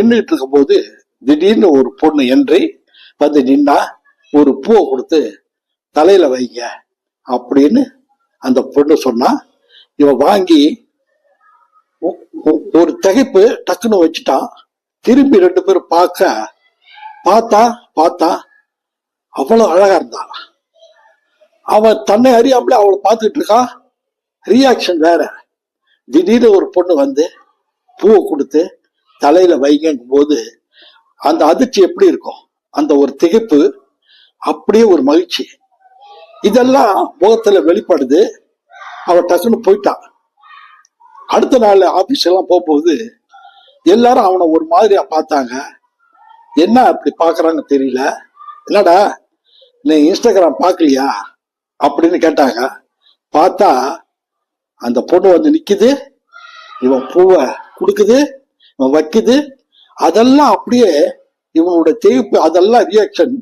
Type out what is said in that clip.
நின்றுட்டு இருக்கும் போது திடீர்னு ஒரு பொண்ணு என்றி வந்து நின்னா ஒரு பூவை கொடுத்து தலையில வைங்க அப்படின்னு அந்த பொண்ணு சொன்னா, இவன் வாங்கி ஒரு திகைப்பு டக்குன்னு வச்சுட்டான். திரும்பி 2 பேரும் பார்த்தா அவ்வளவு அழகா இருந்தான். அவன் தன்னை அறியாமலே அவளை பார்த்துட்டு இருக்கான். ரியாக்ஷன் வேற. திடீர்னு ஒரு பொண்ணு வந்து பூவை கொடுத்து தலையில வைங்கும் போது அந்த அதிர்ச்சி எப்படி இருக்கும், அந்த ஒரு திகைப்பு, அப்படியே ஒரு மகிழ்ச்சி, இதெல்லாம் முகத்துல வெளிப்படுது. அவன் டக்குன்னு போயிட்டான். அடுத்த நாள் ஆபீஸ் எல்லாம் போகும்போது எல்லாரும் அவனை ஒரு மாதிரியா பார்த்தாங்க. என்ன அப்படி பாக்குறாங்க தெரியல. என்னடா நீ இன்ஸ்டாகிராம் பார்க்கலையா அப்படின்னு கேட்டாங்க. பார்த்தா அந்த பொண்ணு வந்து நிக்குது, இவன் பூவை கொடுக்குது, இவன் வைக்குது. அதெல்லாம் அப்படியே இவனோட திகைப்பு, அதெல்லாம் ரியாக்ஷன்